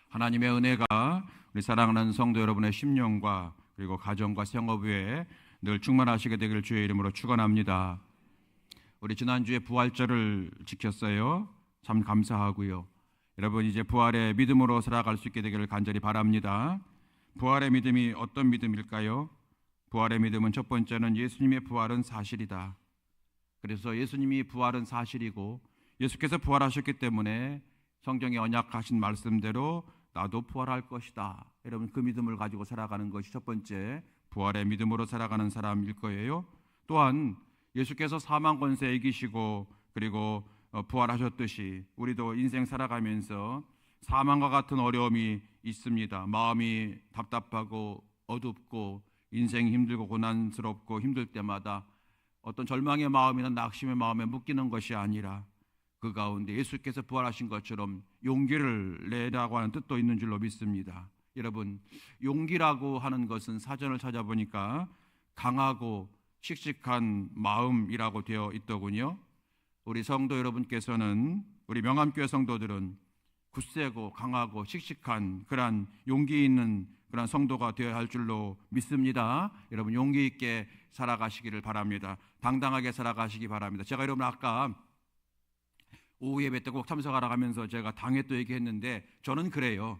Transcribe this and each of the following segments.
하나님의 은혜가 우리 사랑하는 성도 여러분의 심령과 그리고 가정과 생업 위에 늘 충만하시게 되기를 주의 이름으로 축원합니다. 우리 지난주에 부활절을 지켰어요. 참 감사하고요. 여러분 이제 부활의 믿음으로 살아갈 수 있게 되기를 간절히 바랍니다. 부활의 믿음이 어떤 믿음일까요? 부활의 믿음은 첫 번째는 예수님의 부활은 사실이다. 그래서 예수님이 부활은 사실이고 예수께서 부활하셨기 때문에 성경에 언약하신 말씀대로 나도 부활할 것이다. 여러분 그 믿음을 가지고 살아가는 것이 첫 번째 부활의 믿음으로 살아가는 사람일 거예요. 또한 예수께서 사망 권세 이기시고 그리고 부활하셨듯이 우리도 인생 살아가면서 사망과 같은 어려움이 있습니다. 마음이 답답하고 어둡고 인생이 힘들고 고난스럽고 힘들 때마다 어떤 절망의 마음이나 낙심의 마음에 묶이는 것이 아니라 그 가운데 예수께서 부활하신 것처럼 용기를 내라고 하는 뜻도 있는 줄로 믿습니다. 여러분 용기라고 하는 것은 사전을 찾아보니까 강하고 씩씩한 마음이라고 되어 있더군요. 우리 성도 여러분께서는 우리 명암교회 성도들은 굳세고 강하고 씩씩한 그러한 용기 있는 그런 성도가 되어야 할 줄로 믿습니다. 여러분 용기 있게 살아가시기를 바랍니다. 당당하게 살아가시기 바랍니다. 제가 여러분 아까 오후 예배 때 꼭 참석하라고 하면서 제가 당에 또 얘기했는데 저는 그래요.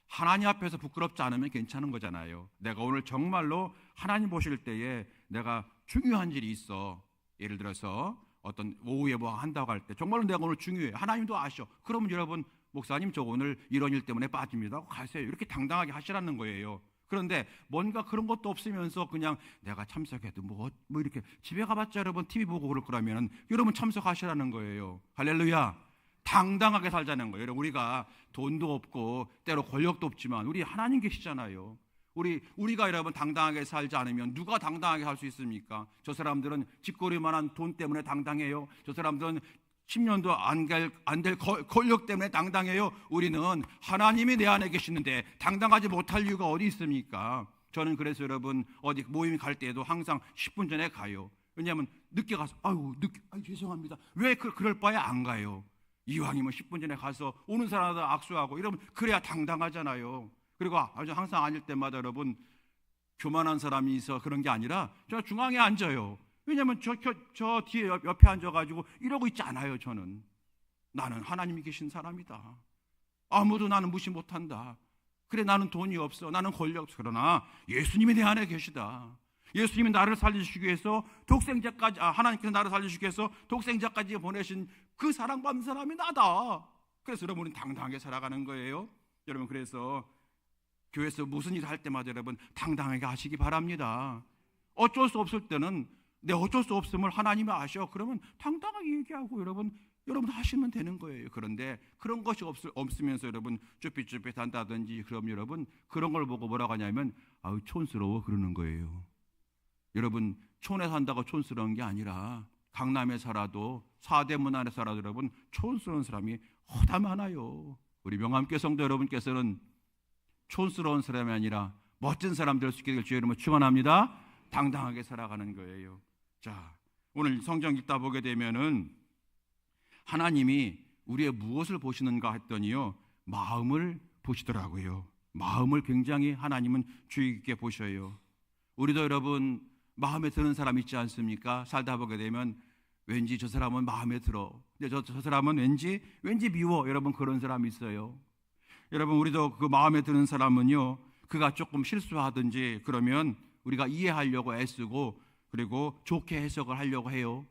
하나님 앞에서 부끄럽지 않으면 괜찮은 거잖아요. 내가 오늘 정말로 하나님 보실 때에 내가 중요한 일이 있어. 예를 들어서 어떤 오후 예배 한다고 할 때 정말로 내가 오늘 중요해. 하나님도 아셔. 그러면 여러분 목사님 저 오늘 이런 일 때문에 빠집니다. 가세요. 이렇게 당당하게 하시라는 거예요. 그런데 뭔가 그런 것도 없으면서 그냥 내가 참석해도 뭐 이렇게 집에 가봤자 여러분 TV 보고 그럴 거라면 여러분 참석하시라는 거예요. 할렐루야. 당당하게 살자는 거예요. 여러분 우리가 돈도 없고 때로 권력도 없지만 우리 하나님 계시잖아요. 우리가 여러분 당당하게 살지 않으면 누가 당당하게 살 수 있습니까? 저 사람들은 집거리만한 돈 때문에 당당해요. 저 사람들은 10년도 안 될 권력 때문에 당당해요. 우리는 하나님이 내 안에 계시는데 당당하지 못할 이유가 어디 있습니까? 저는 그래서 여러분 어디 모임 갈 때에도 항상 10분 전에 가요. 왜냐하면 늦게 가서 죄송합니다. 왜 그럴 바에 안 가요? 이왕이면 10분 전에 가서 오는 사람들 악수하고 이러면 그래야 당당하잖아요. 그리고 항상 앉을 때마다 여러분 교만한 사람이 있어 그런 게 아니라 저 중앙에 앉아요. 왜냐하면 저 뒤에 옆에 앉아가지고 이러고 있지 않아요. 저는 나는 하나님이 계신 사람이다. 아무도 나는 무시 못한다. 그래 나는 돈이 없어. 나는 권력 없어. 그러나 예수님이 내 안에 계시다. 예수님이 나를 살리시기 위해서 하나님께서 나를 살리시기 위해서 독생자까지 보내신 그 사랑받는 사람이 나다. 그래서 여러분은 당당하게 살아가는 거예요. 여러분 그래서 교회에서 무슨 일을 할 때마다 여러분 당당하게 하시기 바랍니다. 어쩔 수 없을 때는 내 어쩔 수 없음을 하나님이 아셔. 그러면 당당하게 얘기하고 여러분 하시면 되는 거예요. 그런데 그런 것이 없으면서 여러분 쭈삣쭈삣 한다든지 그럼 여러분 그런 걸 보고 뭐라고 하냐면 촌스러워 그러는 거예요. 여러분 촌에 산다고 촌스러운 게 아니라 강남에 살아도 사대문 안에 살아도 여러분 촌스러운 사람이 허다 많아요. 우리 명암교회 성도 여러분께서는 촌스러운 사람이 아니라 멋진 사람 될 수 있게 될 주의 이름으로 축원합니다. 당당하게 살아가는 거예요. 자, 오늘 성경 읽다 보게 되면은 하나님이 우리의 무엇을 보시는가 했더니요 마음을 보시더라고요. 마음을 굉장히 하나님은 주의 깊게 보셔요. 우리도 여러분 마음에 드는 사람 있지 않습니까? 살다 보게 되면 왠지 저 사람은 마음에 들어. 근데 저 사람은 왠지 미워. 여러분 그런 사람이 있어요. 여러분 우리도 그 마음에 드는 사람은요 그가 조금 실수하든지 그러면 우리가 이해하려고 애쓰고 그리고 좋게 해석을 하려고 해요.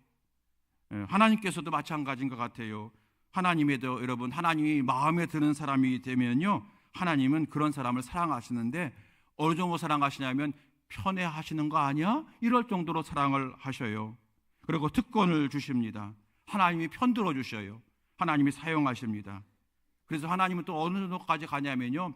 하나님께서도 마찬가지인 것 같아요. 하나님에도 여러분 하나님이 마음에 드는 사람이 되면요 하나님은 그런 사람을 사랑하시는데 어느 정도 사랑하시냐면 편애하시는 거 아니야? 이럴 정도로 사랑을 하셔요. 그리고 특권을 주십니다. 하나님이 편들어 주셔요. 하나님이 사용하십니다. 그래서 하나님은 또 어느 정도까지 가냐면요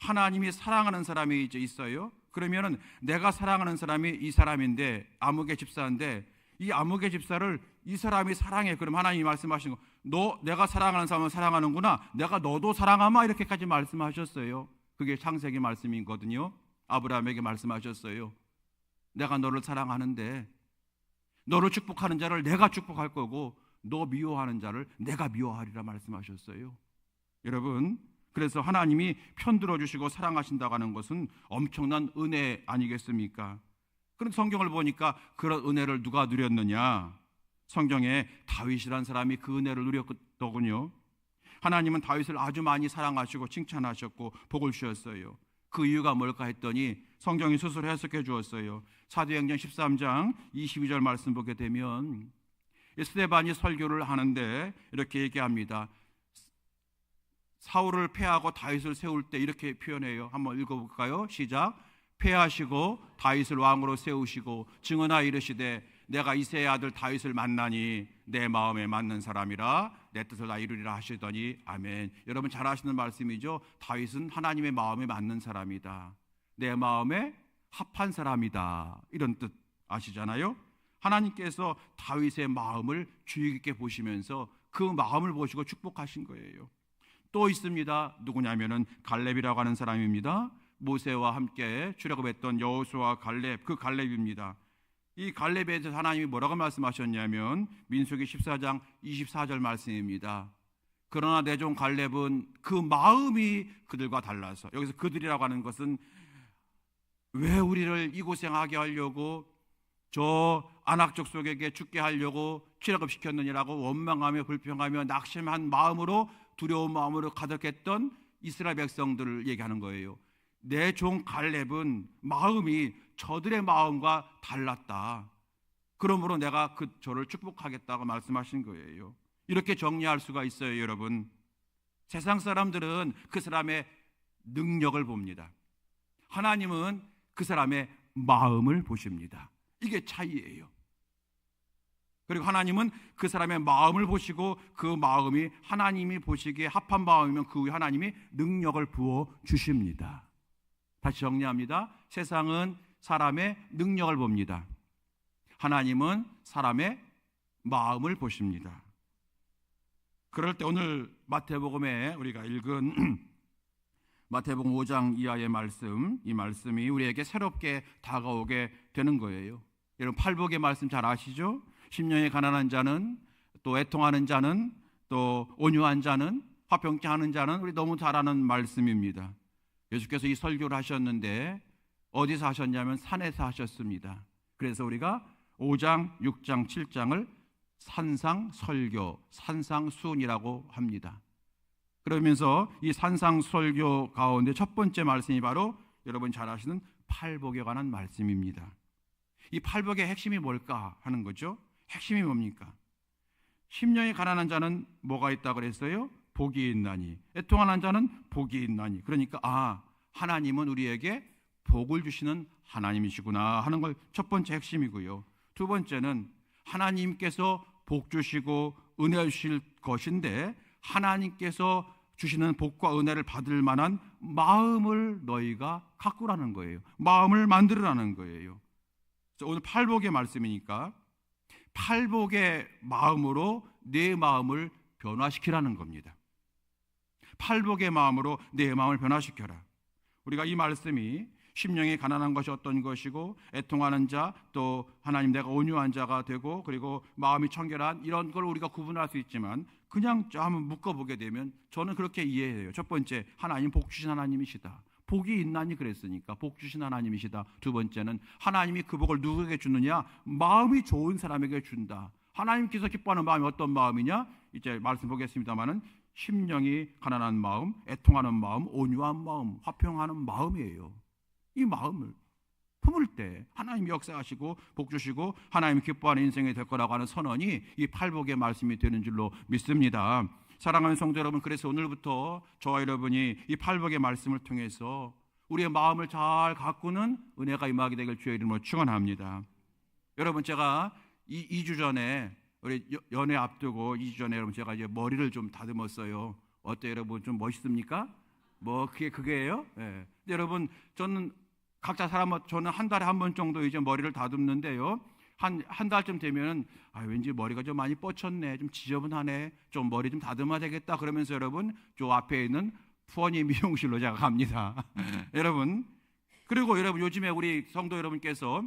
하나님이 사랑하는 사람이 이제 있어요. 그러면은 내가 사랑하는 사람이 이 사람인데 아무개 집사인데 이 아무개 집사를 이 사람이 사랑해. 그럼 하나님이 말씀하신 거 내가 사랑하는 사람을 사랑하는구나. 내가 너도 사랑하마 이렇게까지 말씀하셨어요. 그게 창세기 말씀이거든요. 아브라함에게 말씀하셨어요. 내가 너를 사랑하는데 너를 축복하는 자를 내가 축복할 거고 너 미워하는 자를 내가 미워하리라 말씀하셨어요. 여러분 그래서 하나님이 편들어 주시고 사랑하신다고 하는 것은 엄청난 은혜 아니겠습니까? 그런 성경을 보니까 그런 은혜를 누가 누렸느냐? 성경에 다윗이라는 사람이 그 은혜를 누렸더군요. 하나님은 다윗을 아주 많이 사랑하시고 칭찬하셨고 복을 주셨어요. 그 이유가 뭘까 했더니 성경이 스스로 해석해 주었어요. 사도행전 13장 22절 말씀 보게 되면 스데반이 설교를 하는데 이렇게 얘기합니다. 사울을 패하고 다윗을 세울 때 이렇게 표현해요. 한번 읽어볼까요? 시작. 패하시고 다윗을 왕으로 세우시고 증언하여 이르시되 내가 이새의 아들 다윗을 만나니 내 마음에 맞는 사람이라 내 뜻을 다 이루리라 하시더니 아멘. 여러분 잘 아시는 말씀이죠. 다윗은 하나님의 마음에 맞는 사람이다. 내 마음에 합한 사람이다. 이런 뜻 아시잖아요. 하나님께서 다윗의 마음을 주의 깊게 보시면서 그 마음을 보시고 축복하신 거예요. 또 있습니다. 누구냐면은 갈렙이라고 하는 사람입니다. 모세와 함께 출애굽했던 여호수아 갈렙, 그 갈렙입니다. 이 갈렙에 대해서 하나님이 뭐라고 말씀하셨냐면 민수기 14장 24절 말씀입니다. 그러나 내 종 갈렙은 그 마음이 그들과 달라서, 여기서 그들이라고 하는 것은 왜 우리를 이 고생하게 하려고 저 아낙 족속에게 죽게 하려고 출애굽시켰느냐라고 원망하며 불평하며 낙심한 마음으로 두려운 마음으로 가득했던 이스라엘 백성들을 얘기하는 거예요. 내 종 갈렙은 마음이 저들의 마음과 달랐다. 그러므로 내가 저를 축복하겠다고 말씀하신 거예요. 이렇게 정리할 수가 있어요, 여러분. 세상 사람들은 그 사람의 능력을 봅니다. 하나님은 그 사람의 마음을 보십니다. 이게 차이예요. 그리고 하나님은 그 사람의 마음을 보시고 그 마음이 하나님이 보시기에 합한 마음이면 그 후에 하나님이 능력을 부어 주십니다. 다시 정리합니다. 세상은 사람의 능력을 봅니다. 하나님은 사람의 마음을 보십니다. 그럴 때 오늘 마태복음에 우리가 읽은 마태복음 5장 이하의 말씀, 이 말씀이 우리에게 새롭게 다가오게 되는 거예요. 여러분 팔복의 말씀 잘 아시죠? 심령이 가난한 자는, 또 애통하는 자는, 또 온유한 자는, 화평케 하는 자는 우리 너무 잘 아는 말씀입니다. 예수께서 이 설교를 하셨는데 어디서 하셨냐면 산에서 하셨습니다. 그래서 우리가 5장, 6장, 7장을 산상설교, 산상수훈이라고 합니다. 그러면서 이 산상설교 가운데 첫 번째 말씀이 바로 여러분 잘 아시는 팔복에 관한 말씀입니다. 이 팔복의 핵심이 뭘까 하는 거죠. 핵심이 뭡니까? 심령이 가난한 자는 뭐가 있다 그랬어요? 복이 있나니. 애통하는 자는 복이 있나니. 그러니까 하나님은 우리에게 복을 주시는 하나님이시구나 하는 걸 첫 번째 핵심이고요. 두 번째는 하나님께서 복 주시고 은혜 주실 것인데 하나님께서 주시는 복과 은혜를 받을 만한 마음을 너희가 가꾸라는 거예요. 마음을 만들으라는 거예요. 오늘 팔복의 말씀이니까 팔복의 마음으로 내 마음을 변화시키라는 겁니다. 팔복의 마음으로 내 마음을 변화시켜라. 우리가 이 말씀이 심령이 가난한 것이 어떤 것이고 애통하는 자, 또 하나님 내가 온유한 자가 되고 그리고 마음이 청결한 이런 걸 우리가 구분할 수 있지만 그냥 한번 묶어보게 되면 저는 그렇게 이해해요. 첫 번째, 하나님 복 주신 하나님이시다. 복이 있나니 그랬으니까 복 주신 하나님이시다. 두 번째는 하나님이 그 복을 누구에게 주느냐? 마음이 좋은 사람에게 준다. 하나님께서 기뻐하는 마음이 어떤 마음이냐? 이제 말씀 보겠습니다마는 심령이 가난한 마음, 애통하는 마음, 온유한 마음, 화평하는 마음이에요. 이 마음을 품을 때 하나님이 역사하시고 복 주시고 하나님이 기뻐하는 인생이 될 거라고 하는 선언이 이 팔복의 말씀이 되는 줄로 믿습니다. 사랑하는 성도 여러분, 그래서 오늘부터 저와 여러분이 이 팔복의 말씀을 통해서 우리의 마음을 잘 가꾸는 은혜가 임하게 되길 주의 이름으로 축원합니다. 여러분, 제가 2주 전에 우리 연애 앞두고 2주 전에 여러분 제가 이제 머리를 좀 다듬었어요. 어때요, 여러분? 좀 멋있습니까? 뭐 그게예요? 네. 근데 여러분, 저는 각자 저는 한 달에 한 번 정도 이제 머리를 다듬는데요. 한 달쯤 되면은 왠지 머리가 좀 많이 뻗쳤네, 좀 지저분하네, 좀 머리 좀 다듬어야 되겠다 그러면서 여러분 저 앞에 있는 푸어니 미용실로 제가 갑니다. 여러분, 그리고 여러분 요즘에 우리 성도 여러분께서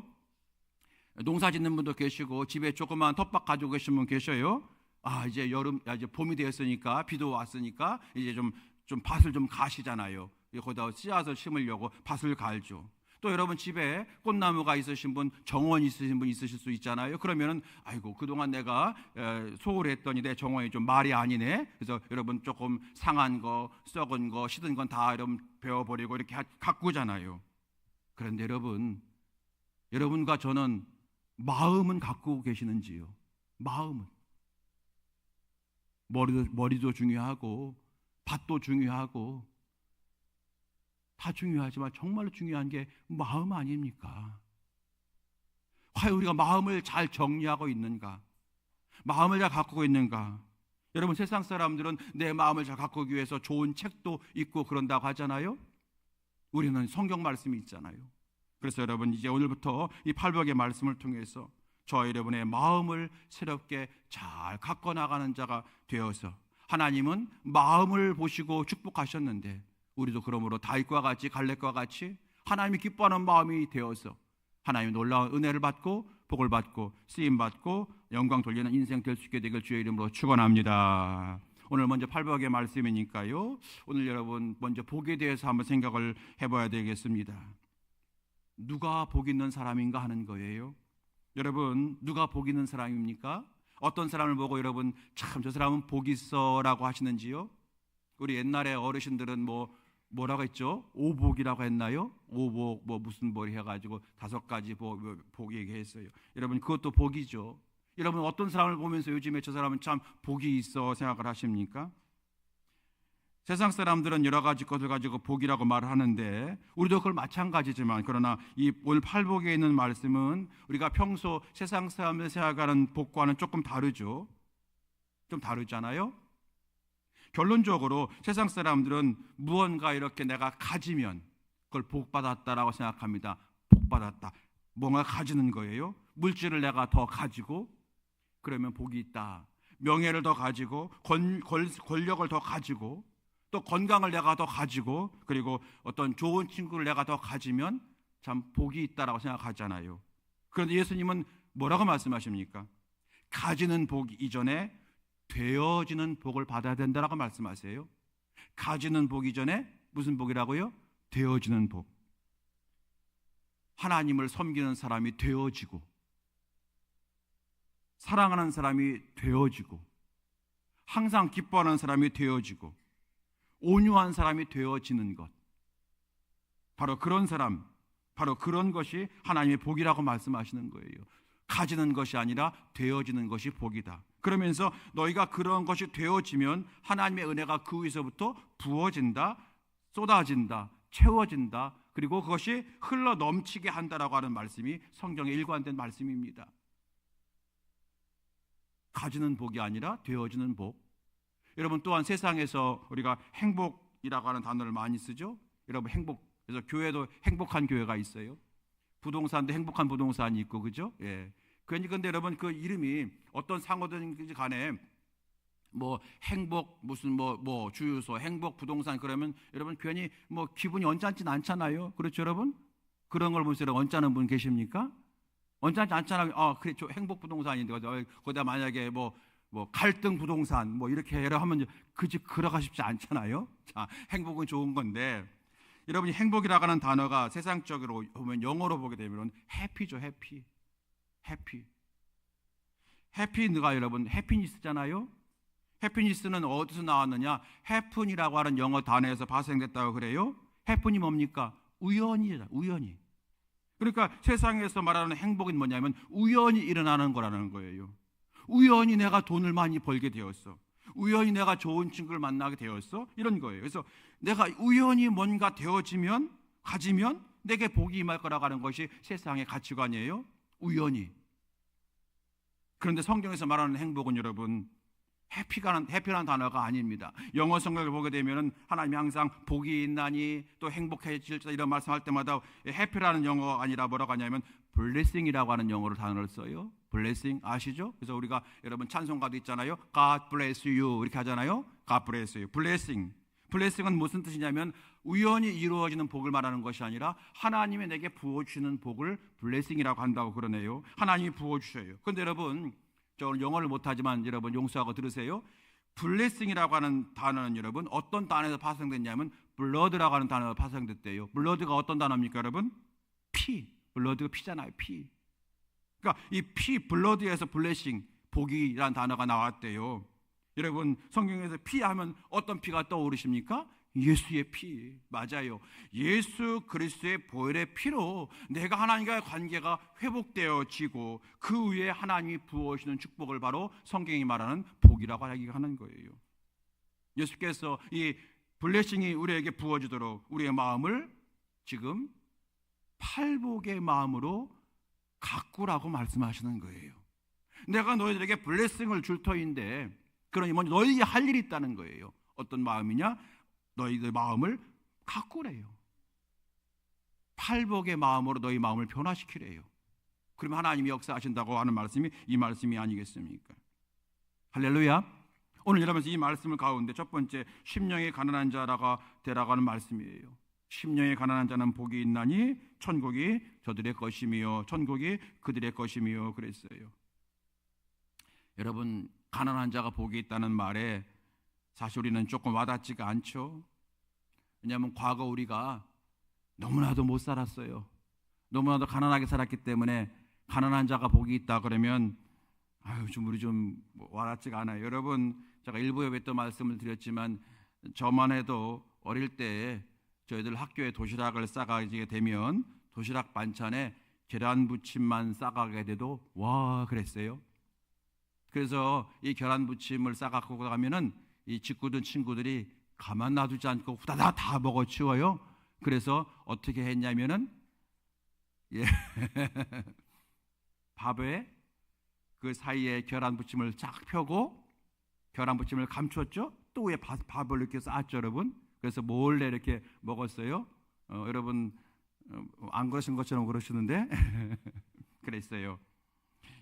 농사 짓는 분도 계시고 집에 조그만 텃밭 가지고 계신 분 계셔요. 이제 이제 봄이 되었으니까 비도 왔으니까 이제 좀 좀 밭을 좀 가시잖아요. 거기다 씨앗을 심으려고 밭을 갈죠. 또 여러분 집에 꽃나무가 있으신 분, 정원 있으신 분 있으실 수 있잖아요. 그러면은 아이고 그동안 내가 소홀했더니 내 정원이 좀 말이 아니네. 그래서 여러분 조금 상한 거, 썩은 거, 시든 건 다 여러분 베어버리고 이렇게 가꾸잖아요. 그런데 여러분과 저는 마음은 가꾸고 계시는지요? 마음은. 머리도 중요하고 밭도 중요하고 다 중요하지만 정말로 중요한 게 마음 아닙니까? 과연 우리가 마음을 잘 정리하고 있는가? 마음을 잘 가꾸고 있는가? 여러분 세상 사람들은 내 마음을 잘 가꾸기 위해서 좋은 책도 읽고 그런다고 하잖아요. 우리는 성경 말씀이 있잖아요. 그래서 여러분 이제 오늘부터 이 팔복의 말씀을 통해서 저와 여러분의 마음을 새롭게 잘 가꿔 나가는 자가 되어서 하나님은 마음을 보시고 축복하셨는데 우리도 그러므로 다윗과 같이 갈렙과 같이 하나님이 기뻐하는 마음이 되어서 하나님의 놀라운 은혜를 받고 복을 받고 쓰임 받고 영광 돌리는 인생 될 수 있게 되길 주의 이름으로 축원합니다. 오늘 먼저 팔복의 말씀이니까요. 오늘 여러분 먼저 복에 대해서 한번 생각을 해봐야 되겠습니다. 누가 복 있는 사람인가 하는 거예요. 여러분 누가 복 있는 사람입니까? 어떤 사람을 보고 여러분 참 저 사람은 복 있어라고 하시는지요? 우리 옛날에 어르신들은 뭐라고 했죠? 오복이라고 했나요? 오복 무슨 복 해가지고 5가지 복 얘기했어요. 여러분 그것도 복이죠. 여러분 어떤 사람을 보면서 요즘에 저 사람은 참 복이 있어 생각을 하십니까? 세상 사람들은 여러 가지 것을 가지고 복이라고 말을 하는데 우리도 그걸 마찬가지지만 그러나 이 오늘 팔복에 있는 말씀은 우리가 평소 세상 사람들 생각하는 복과는 조금 다르죠. 좀 다르잖아요. 결론적으로 세상 사람들은 무언가 이렇게 내가 가지면 그걸 복받았다라고 생각합니다. 복받았다. 뭔가 가지는 거예요. 물질을 내가 더 가지고 그러면 복이 있다. 명예를 더 가지고 권력을 더 가지고 또 건강을 내가 더 가지고 그리고 어떤 좋은 친구를 내가 더 가지면 참 복이 있다라고 생각하잖아요. 그런데 예수님은 뭐라고 말씀하십니까? 가지는 복 이전에 되어지는 복을 받아야 된다라고 말씀하세요. 가지는 복 이전에 무슨 복이라고요? 되어지는 복. 하나님을 섬기는 사람이 되어지고 사랑하는 사람이 되어지고 항상 기뻐하는 사람이 되어지고 온유한 사람이 되어지는 것. 바로 그런 사람, 바로 그런 것이 하나님의 복이라고 말씀하시는 거예요. 가지는 것이 아니라 되어지는 것이 복이다. 그러면서 너희가 그런 것이 되어지면 하나님의 은혜가 그 위에서부터 부어진다, 쏟아진다, 채워진다. 그리고 그것이 흘러 넘치게 한다라고 하는 말씀이 성경에 일관된 말씀입니다. 가지는 복이 아니라 되어지는 복. 여러분 또한 세상에서 우리가 행복이라고 하는 단어를 많이 쓰죠. 여러분 그래서 교회도 행복한 교회가 있어요. 부동산도 행복한 부동산이 있고 그죠? 예. 그런데 여러분 그 이름이 어떤 상호든지 간에 행복 무슨 주유소 행복 부동산 그러면 여러분 괜히 기분이 언짢진 않잖아요. 그렇죠 여러분? 그런 걸 보면서 언짢은 분 계십니까? 언짢지 않잖아요. 그래 저 행복 부동산인데 거기다 만약에 갈등 부동산 이렇게 하면 그 집 들어가 싶지 않잖아요. 자, 행복은 좋은 건데 여러분이 행복이라고 하는 단어가 세상적으로 보면 영어로 보게 되면 해피죠. 해피가 여러분 해피니스잖아요. 해피니스는 어디서 나왔느냐? 해픈이라고 하는 영어 단어에서 발생됐다고 그래요. 해픈이 뭡니까? 우연이잖아요. 우연히. 그러니까 세상에서 말하는 행복은 뭐냐면 우연히 일어나는 거라는 거예요. 우연히 내가 돈을 많이 벌게 되었어. 우연히 내가 좋은 친구를 만나게 되었어. 이런 거예요. 그래서 내가 우연히 뭔가 가지면 내게 복이 임할 거라고 하는 것이 세상의 가치관이에요. 우연히. 그런데 성경에서 말하는 행복은 여러분 해피라는 단어가 아닙니다. 영어 성경을 보게 되면 하나님이 항상 복이 있나니 또 행복해질지다 이런 말씀할 때마다 해피라는 영어가 아니라 뭐라고 하냐면 blessing이라고 하는 영어로 단어를 써요. blessing 아시죠? 그래서 우리가 여러분 찬송가도 있잖아요. God bless you 이렇게 하잖아요. God bless you. blessing은 무슨 뜻이냐면 우연히 이루어지는 복을 말하는 것이 아니라 하나님이 내게 부어주시는 복을 blessing이라고 한다고 그러네요. 하나님이 부어주셔요. 그런데 여러분 저 영어를 못하지만 여러분 용서하고 들으세요. 블레싱이라고 하는 단어는 여러분 어떤 단어에서 파생됐냐면 블러드라고 하는 단어가 파생됐대요. 블러드가 어떤 단어입니까 여러분? 피. 블러드가 피잖아요. 피. 그러니까 이 피, 블러드에서 블레싱, 복이라는 단어가 나왔대요. 여러분 성경에서 피 하면 어떤 피가 떠오르십니까? 예수의 피. 맞아요. 예수 그리스도의 보혈의 피로 내가 하나님과의 관계가 회복되어지고 그 위에 하나님이 부어주시는 축복을 바로 성경이 말하는 복이라고 하는 거예요. 예수께서 이 블레싱이 우리에게 부어지도록 우리의 마음을 지금 팔복의 마음으로 가꾸라고 말씀하시는 거예요. 내가 너희들에게 블레싱을 줄 터인데 그러니 먼저 너희에게 할 일이 있다는 거예요. 어떤 마음이냐? 너희들 마음을 가꾸래요. 팔복의 마음으로 너희 마음을 변화시키래요. 그러면 하나님이 역사하신다고 하는 말씀이 이 말씀이 아니겠습니까? 할렐루야. 오늘 여러분께서 이 말씀을 가운데 첫 번째 심령이 가난한 자라가 되라고 하는 말씀이에요. 심령이 가난한 자는 복이 있나니 천국이 저들의 것이며 천국이 그들의 것이며 그랬어요. 여러분 가난한 자가 복이 있다는 말에 사실 우리는 조금 와닿지가 않죠. 왜냐하면 과거 우리가 너무나도 못 살았어요. 너무나도 가난하게 살았기 때문에 가난한 자가 복이 있다 그러면 우리 좀 와닿지가 않아요. 여러분 제가 일부에 또 말씀을 드렸지만 저만 해도 어릴 때 저희들 학교에 도시락을 싸가게 되면 도시락 반찬에 계란 부침만 싸가게 돼도 와 그랬어요. 그래서 이 계란 부침을 싸갖고 가면은 이 직구든 친구들이 가만 놔두지 않고 후다닥 다 먹어치워요. 그래서 어떻게 했냐면은 밥에 그 사이에 계란 부침을 쫙 펴고 계란 부침을 감췄죠. 또 위에 밥을 이렇게 쌓았죠, 여러분. 그래서 몰래 이렇게 먹었어요. 여러분 안 그러신 것처럼 그러시는데 그랬어요.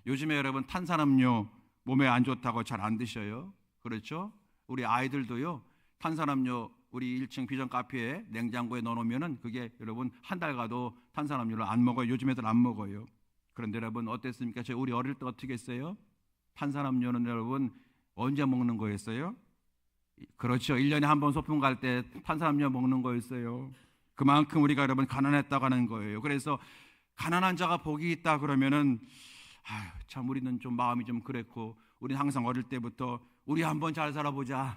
요즘에 여러분 탄산음료 몸에 안 좋다고 잘 안 드셔요. 그렇죠? 우리 아이들도요. 탄산음료 우리 1층 비전 카페에 냉장고에 넣어놓으면은 그게 여러분 한 달 가도 탄산음료를 안 먹어요. 요즘 애들 안 먹어요. 그런데 여러분 어땠습니까? 우리 어릴 때 어떻게 했어요? 탄산음료는 여러분 언제 먹는 거였어요? 그렇죠. 1년에 한 번 소풍 갈 때 탄산음료 먹는 거였어요. 그만큼 우리가 여러분 가난했다고 하는 거예요. 그래서 가난한 자가 복이 있다 그러면은 참 우리는 좀 마음이 좀 그랬고 우리는 항상 어릴 때부터 우리 한번 잘 살아보자.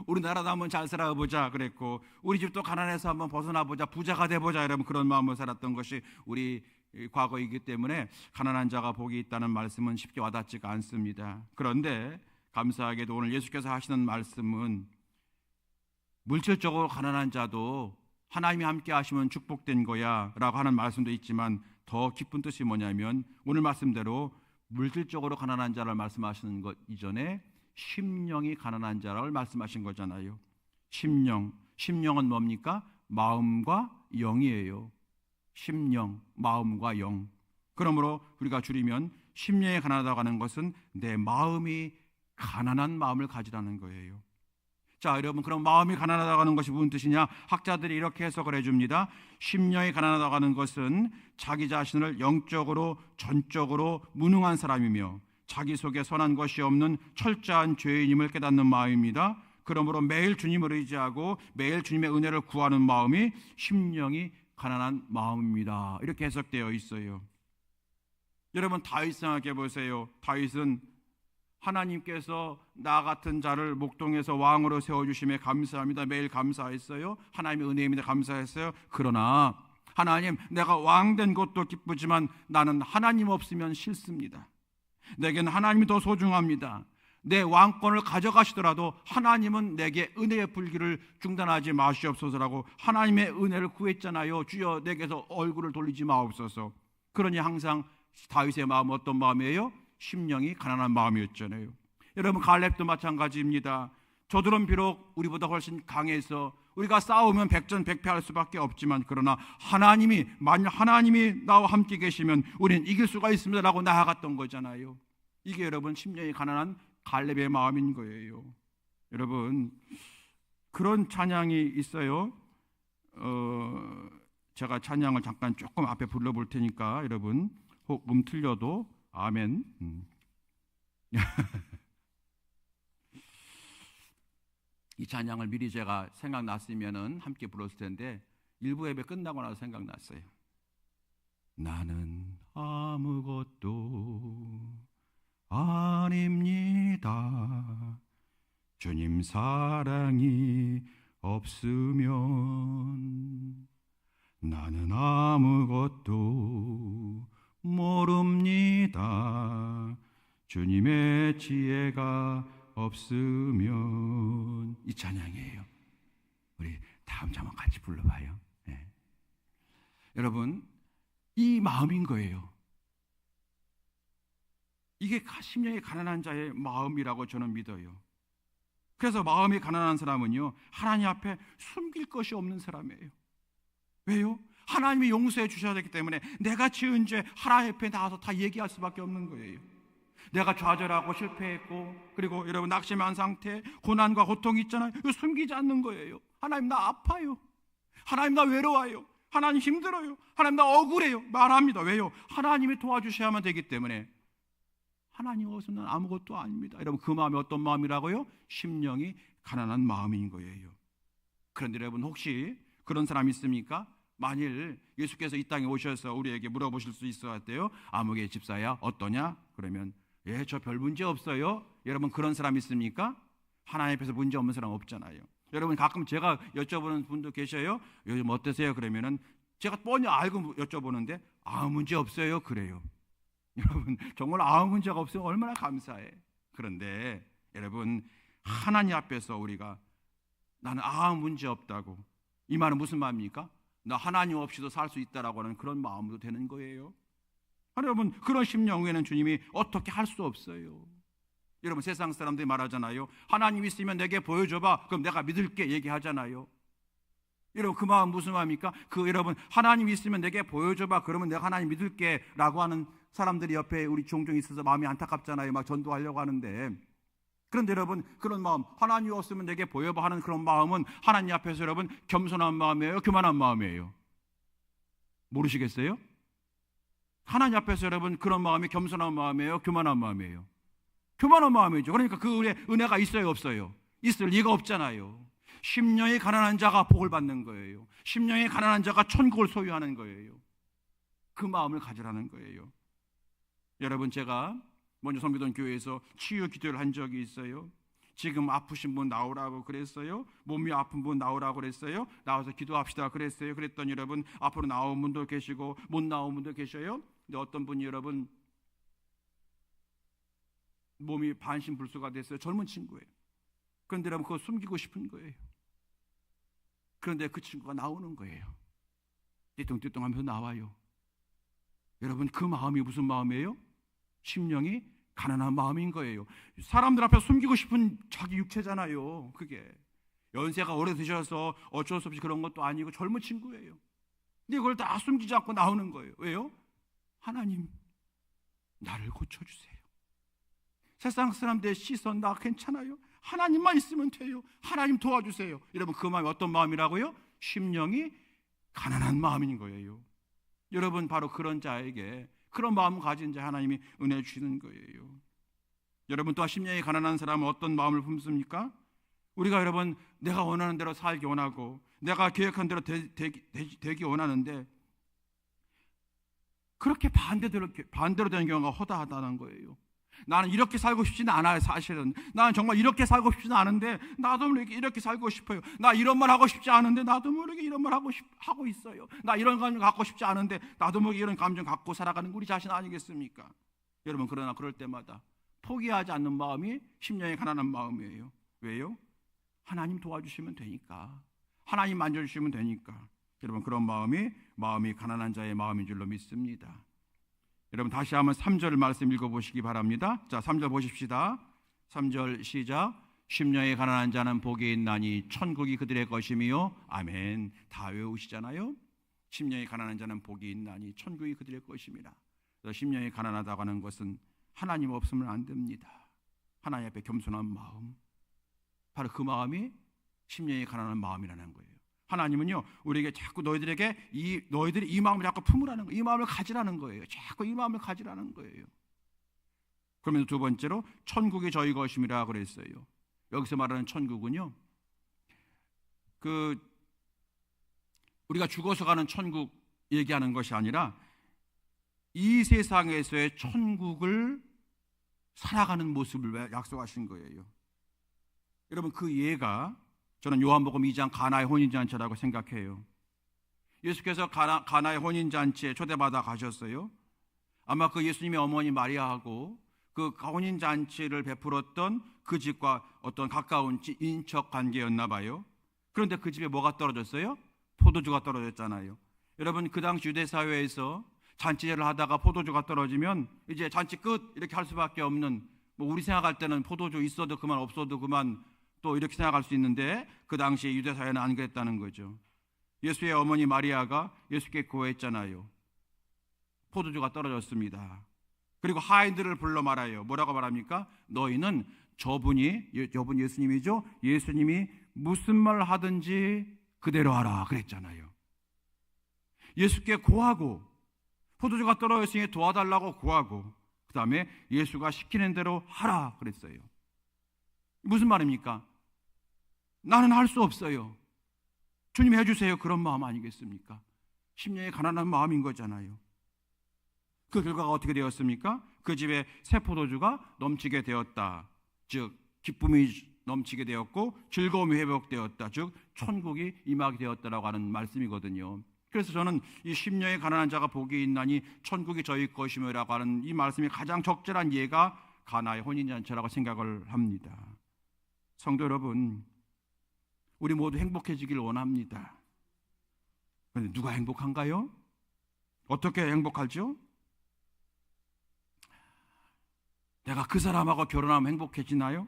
우리나라도 한번 잘 살아보자 그랬고 우리 집도 가난해서 한번 벗어나보자. 부자가 돼보자. 여러분 그런 마음으로 살았던 것이 우리 과거이기 때문에 가난한 자가 복이 있다는 말씀은 쉽게 와닿지가 않습니다. 그런데 감사하게도 오늘 예수께서 하시는 말씀은 물질적으로 가난한 자도 하나님이 함께 하시면 축복된 거야 라고 하는 말씀도 있지만 더 깊은 뜻이 뭐냐면 오늘 말씀대로 물질적으로 가난한 자를 말씀하시는 것 이전에 심령이 가난한 자를 말씀하신 거잖아요. 심령은 뭡니까? 마음과 영이에요. 심령, 마음과 영. 그러므로 우리가 줄이면 심령이 가난하다고 하는 것은 내 마음이 가난한 마음을 가지라는 거예요. 자, 여러분 그럼 마음이 가난하다고 하는 것이 무슨 뜻이냐? 학자들이 이렇게 해석을 해줍니다. 심령이 가난하다고 하는 것은 자기 자신을 영적으로 전적으로 무능한 사람이며 자기 속에 선한 것이 없는 철저한 죄인임을 깨닫는 마음입니다. 그러므로 매일 주님을 의지하고 매일 주님의 은혜를 구하는 마음이 심령이 가난한 마음입니다. 이렇게 해석되어 있어요. 여러분 다윗 생각해 보세요. 다윗은 하나님께서 나 같은 자를 목동에서 왕으로 세워주심에 감사합니다. 매일 감사했어요. 하나님의 은혜입니다. 감사했어요. 그러나 하나님 내가 왕된 것도 기쁘지만 나는 하나님 없으면 싫습니다. 내게는 하나님이 더 소중합니다. 내 왕권을 가져가시더라도 하나님은 내게 은혜의 불길을 중단하지 마시옵소서라고 하나님의 은혜를 구했잖아요. 주여 내게서 얼굴을 돌리지 마옵소서. 그러니 항상 다윗의 마음은 어떤 마음이에요? 심령이 가난한 마음이었잖아요. 여러분 갈렙도 마찬가지입니다. 저들은 비록 우리보다 훨씬 강해서 우리가 싸우면 백전백패할 수밖에 없지만 그러나 만약 하나님이 나와 함께 계시면 우리는 이길 수가 있습니다라고 나아갔던 거잖아요. 이게 여러분 심령이 가난한 갈렙의 마음인 거예요. 여러분 그런 찬양이 있어요. 제가 찬양을 잠깐 조금 앞에 불러볼 테니까 여러분 혹 틀려도 아멘. 이 찬양을 미리 제가 생각났으면은 함께 불렀을 텐데 일부 예배 끝나고 나서 생각났어요. 나는 아무것도 아닙니다. 주님 사랑이 없으면 나는 아무것도 모릅니다. 주님의 지혜가 없으면. 이 찬양이에요. 우리 다음 장 한번 같이 불러봐요. 네. 여러분, 이 마음인 거예요. 이게 심령이 가난한 자의 마음이라고 저는 믿어요. 그래서 마음이 가난한 사람은요, 하나님 앞에 숨길 것이 없는 사람이에요. 왜요? 하나님이 용서해 주셔야 되기 때문에 내가 지은 죄 하나님 앞에 나와서 다 얘기할 수밖에 없는 거예요. 내가 좌절하고 실패했고, 그리고 여러분 낙심한 상태, 고난과 고통이 있잖아요. 이거 숨기지 않는 거예요. 하나님 나 아파요. 하나님 나 외로워요. 하나님 힘들어요. 하나님 나 억울해요. 말합니다. 왜요? 하나님이 도와주셔야만 되기 때문에. 하나님 없으면 아무것도 아닙니다. 여러분, 그 마음이 어떤 마음이라고요? 심령이 가난한 마음인 거예요. 그런데 여러분, 혹시 그런 사람 있습니까? 만일 예수께서 이 땅에 오셔서 우리에게 물어보실 수 있을 것 같아요. 아무개 집사야 어떠냐? 그러면 예, 저 별 문제 없어요. 여러분, 그런 사람 있습니까? 하나님 앞에서 문제 없는 사람 없잖아요. 여러분, 가끔 제가 여쭤보는 분도 계셔요. 요즘 어떠세요? 그러면은 제가 뻔히 알고 여쭤보는데 아무 문제 없어요. 그래요. 여러분, 정말 아무 문제가 없으면 얼마나 감사해. 그런데 여러분, 하나님 앞에서 우리가 나는 아무 문제 없다고, 이 말은 무슨 말입니까? 나 하나님 없이도 살 수 있다라고 하는 그런 마음도 되는 거예요. 여러분, 그런 심령 외에는 주님이 어떻게 할 수 없어요. 여러분, 세상 사람들이 말하잖아요. 하나님 있으면 내게 보여줘봐. 그럼 내가 믿을게 얘기하잖아요. 여러분, 그 마음 무슨 마음입니까? 여러분, 하나님 있으면 내게 보여줘봐. 그러면 내가 하나님 믿을게 라고 하는 사람들이 옆에 우리 종종 있어서 마음이 안타깝잖아요. 막 전도하려고 하는데. 그런데 여러분, 그런 마음, 하나님 없으면 내게 보여봐 하는 그런 마음은 하나님 앞에서 여러분 겸손한 마음이에요? 교만한 마음이에요? 모르시겠어요? 하나님 앞에서 여러분 그런 마음이 겸손한 마음이에요? 교만한 마음이에요? 교만한 마음이죠. 그러니까 그 은혜가 있어요? 없어요? 있을 리가 없잖아요. 심령이 가난한 자가 복을 받는 거예요. 심령이 가난한 자가 천국을 소유하는 거예요. 그 마음을 가지라는 거예요. 여러분, 제가 먼저 섬기던 교회에서 치유 기도를 한 적이 있어요. 지금 아프신 분 나오라고 그랬어요. 몸이 아픈 분 나오라고 그랬어요. 나와서 기도합시다 그랬어요. 그랬더니 여러분, 앞으로 나온 분도 계시고 못 나온 분도 계셔요. 근데 어떤 분이 여러분 몸이 반신불수가 됐어요. 젊은 친구예요. 그런데 여러분, 그거 숨기고 싶은 거예요. 그런데 그 친구가 나오는 거예요. 띠뚱띠뚱하면서 나와요. 여러분, 그 마음이 무슨 마음이에요? 심령이 가난한 마음인 거예요. 사람들 앞에 숨기고 싶은 자기 육체잖아요. 그게 연세가 오래되셔서 어쩔 수 없이 그런 것도 아니고 젊은 친구예요. 근데 이걸 다 숨기지 않고 나오는 거예요. 왜요? 하나님, 나를 고쳐주세요. 세상 사람들의 시선 나 괜찮아요. 하나님만 있으면 돼요. 하나님 도와주세요. 여러분, 그 마음이 어떤 마음이라고요? 심령이 가난한 마음인 거예요. 여러분, 바로 그런 자에게, 그런 마음 가진 자 하나님이 은혜 주시는 거예요. 여러분, 또 심령이 가난한 사람은 어떤 마음을 품습니까? 우리가 여러분, 내가 원하는 대로 살기 원하고 내가 계획한 대로 되기 원하는데 그렇게 반대로 되는 경우가 허다하다는 거예요. 나는 이렇게 살고 싶지는 않아요. 사실은 나는 정말 이렇게 살고 싶지는 않은데 나도 모르게 이렇게 살고 싶어요. 나 이런 말 하고 싶지 않은데 나도 모르게 이런 말 하고 있어요. 나 이런 감정 갖고 싶지 않은데 나도 모르게 이런 감정 갖고 살아가는 우리 자신 아니겠습니까? 여러분, 그러나 그럴 때마다 포기하지 않는 마음이 심령이 가난한 마음이에요. 왜요? 하나님 도와주시면 되니까, 하나님 만져주시면 되니까. 여러분, 그런 마음이 가난한 자의 마음인 줄로 믿습니다. 여러분, 다시 한번 3절 말씀 읽어보시기 바랍니다. 자, 3절 보십시다. 3절 시작. 심령이 가난한 자는 복이 있나니 천국이 그들의 것이며. 아멘. 다 외우시잖아요. 심령이 가난한 자는 복이 있나니 천국이 그들의 것입니다. 심령이 가난하다고 하는 것은 하나님 없으면 안 됩니다. 하나님 앞에 겸손한 마음, 바로 그 마음이 심령이 가난한 마음이라는 거예요. 하나님은요, 우리에게 자꾸 너희들이 이 마음을 자꾸 품으라는 거예요. 이 마음을 가지라는 거예요. 자꾸 이 마음을 가지라는 거예요. 그러면서 두 번째로 천국이 저희 것임이라 그랬어요. 여기서 말하는 천국은요, 우리가 죽어서 가는 천국 얘기하는 것이 아니라 이 세상에서의 천국을 살아가는 모습을 약속하신 거예요. 여러분, 그 예가 저는 요한복음 2장 가나의 혼인잔치라고 생각해요. 예수께서 가나의 혼인잔치에 초대받아 가셨어요. 아마 그 예수님의 어머니 마리아하고 그 혼인잔치를 베풀었던 그 집과 어떤 가까운 인척 관계였나 봐요. 그런데 그 집에 뭐가 떨어졌어요? 포도주가 떨어졌잖아요. 여러분, 그 당시 유대 사회에서 잔치를 하다가 포도주가 떨어지면 이제 잔치 끝 이렇게 할 수밖에 없는, 우리 생각할 때는 포도주 있어도 그만 없어도 그만 또 이렇게 생각할 수 있는데 그 당시 유대 사회는 안 그랬다는 거죠. 예수의 어머니 마리아가 예수께 고했잖아요. 포도주가 떨어졌습니다. 그리고 하인들을 불러 말아요. 뭐라고 말합니까? 너희는 저분이 예수님이죠. 예수님이 무슨 말 하든지 그대로 하라 그랬잖아요. 예수께 고하고 포도주가 떨어졌으니 도와달라고 고하고 그 다음에 예수가 시키는 대로 하라 그랬어요. 무슨 말입니까? 나는 할 수 없어요. 주님 해주세요. 그런 마음 아니겠습니까? 심령에 가난한 마음인 거잖아요. 그 결과가 어떻게 되었습니까? 그 집에 새 포도주가 넘치게 되었다. 즉 기쁨이 넘치게 되었고 즐거움이 회복되었다. 즉 천국이 임하게 되었다라고 하는 말씀이거든요. 그래서 저는 이 심령에 가난한 자가 복이 있나니 천국이 저희 것이며라고 하는 이 말씀이 가장 적절한 예가 가나의 혼인잔치라고 생각을 합니다. 성도 여러분, 우리 모두 행복해지길 원합니다. 그런데 누가 행복한가요? 어떻게 행복하죠? 내가 그 사람하고 결혼하면 행복해지나요?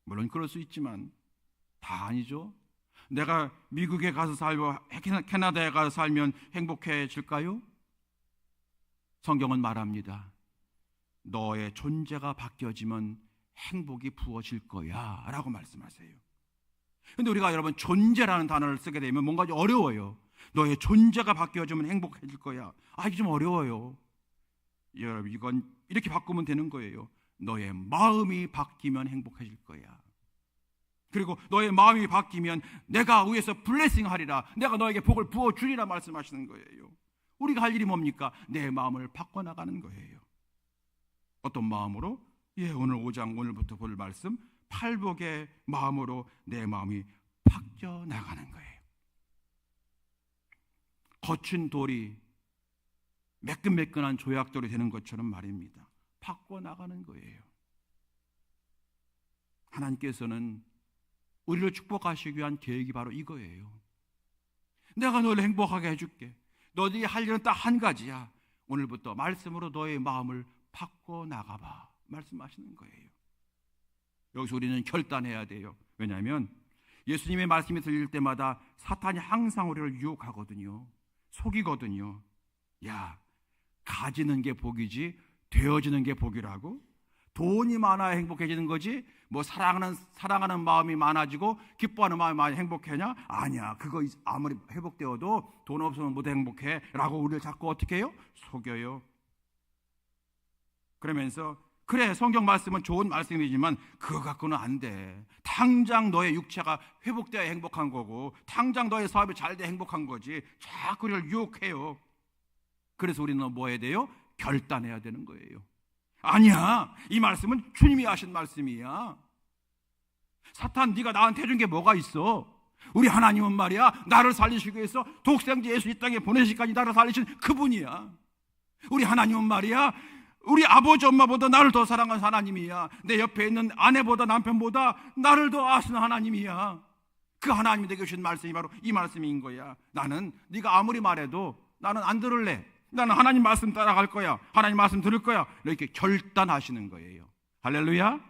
물론 그럴 수 있지만 다 아니죠. 내가 미국에 가서 살고 캐나다에 가서 살면 행복해질까요? 성경은 말합니다. 너의 존재가 바뀌어지면 행복이 부어질 거야 라고 말씀하세요. 그런데 우리가 여러분 존재라는 단어를 쓰게 되면 뭔가 좀 어려워요. 너의 존재가 바뀌어지면 행복해질 거야. 이게 좀 어려워요. 여러분, 이건 이렇게 바꾸면 되는 거예요. 너의 마음이 바뀌면 행복해질 거야. 그리고 너의 마음이 바뀌면 내가 위에서 블레싱 하리라, 내가 너에게 복을 부어주리라 말씀하시는 거예요. 우리가 할 일이 뭡니까? 내 마음을 바꿔나가는 거예요. 어떤 마음으로? 오늘 5장 오늘부터 볼 말씀 팔복의 마음으로 내 마음이 바뀌어나가는 거예요. 거친 돌이 매끈매끈한 조약돌이 되는 것처럼 말입니다. 바꿔나가는 거예요. 하나님께서는 우리를 축복하시기 위한 계획이 바로 이거예요. 내가 너를 행복하게 해줄게. 너희들이 할 일은 딱 한 가지야. 오늘부터 말씀으로 너의 마음을 바꿔나가봐 말씀하시는 거예요. 여기서 우리는 결단해야 돼요. 왜냐하면 예수님의 말씀이 들릴 때마다 사탄이 항상 우리를 유혹하거든요. 속이거든요. 야, 가지는 게 복이지 되어지는 게 복이라고? 돈이 많아야 행복해지는 거지? 사랑하는 마음이 많아지고 기뻐하는 마음이 많이 행복해냐? 아니야. 그거 아무리 회복되어도 돈 없으면 못 행복해 라고 우리를 자꾸 어떻게 해요? 속여요. 그러면서 그래, 성경 말씀은 좋은 말씀이지만 그거 갖고는 안 돼. 당장 너의 육체가 회복되어야 행복한 거고 당장 너의 사업이 잘 돼 행복한 거지. 자꾸 우리를 유혹해요. 그래서 우리는 뭐 해야 돼요? 결단해야 되는 거예요. 아니야, 이 말씀은 주님이 하신 말씀이야. 사탄, 네가 나한테 해준 게 뭐가 있어? 우리 하나님은 말이야, 나를 살리시기 위해서 독생자 예수 이 땅에 보내시기까지 나를 살리신 그분이야. 우리 하나님은 말이야, 우리 아버지 엄마보다 나를 더 사랑한 하나님이야. 내 옆에 있는 아내보다 남편보다 나를 더 아시는 하나님이야. 그 하나님이 되게 주신 말씀이 바로 이 말씀인 거야. 나는 네가 아무리 말해도 나는 안 들을래. 나는 하나님 말씀 따라갈 거야. 하나님 말씀 들을 거야. 이렇게 결단하시는 거예요. 할렐루야.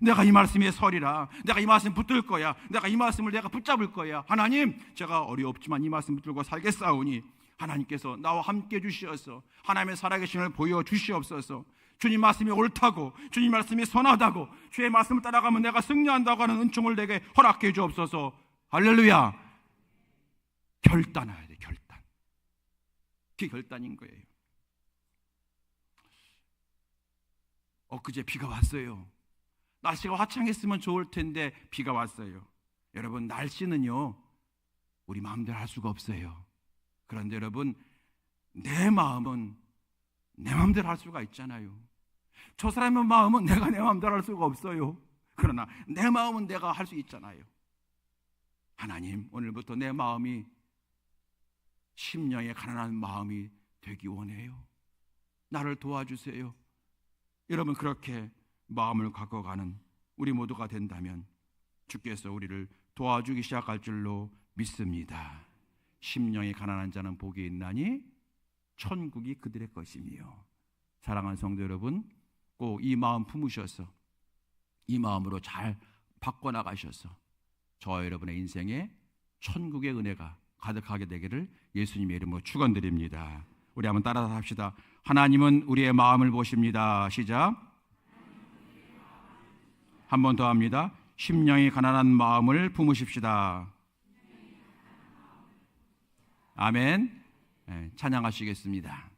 내가 이 말씀에 서리라. 내가 이 말씀 붙들 거야. 내가 이 말씀을 내가 붙잡을 거야. 하나님, 제가 어렵지만 이 말씀 붙들고 살겠사오니 하나님께서 나와 함께 주시어서 하나님의 살아계심을 보여주시옵소서. 주님 말씀이 옳다고, 주님 말씀이 선하다고, 주의 말씀을 따라가면 내가 승리한다고 하는 은총을 내게 허락해 주옵소서. 할렐루야. 결단해야 돼. 결단. 그게 결단인 거예요. 엊그제 비가 왔어요. 날씨가 화창했으면 좋을 텐데 비가 왔어요. 여러분, 날씨는요 우리 마음대로 할 수가 없어요. 그런데 여러분, 내 마음은 내 마음대로 할 수가 있잖아요. 저 사람의 마음은 내가 내 마음대로 할 수가 없어요. 그러나 내 마음은 내가 할 수 있잖아요. 하나님, 오늘부터 내 마음이 심령의 가난한 마음이 되기 원해요. 나를 도와주세요. 여러분, 그렇게 마음을 갖고 가는 우리 모두가 된다면 주께서 우리를 도와주기 시작할 줄로 믿습니다. 심령이 가난한 자는 복이 있나니 천국이 그들의 것이며. 사랑하는 성도 여러분, 꼭 이 마음 품으셔서 이 마음으로 잘 바꿔나가셔서 저와 여러분의 인생에 천국의 은혜가 가득하게 되기를 예수님의 이름으로 축원드립니다. 우리 한번 따라서 합시다. 하나님은 우리의 마음을 보십니다. 시작. 한 번 더 합니다. 심령이 가난한 마음을 품으십시다. 아멘. 찬양하시겠습니다.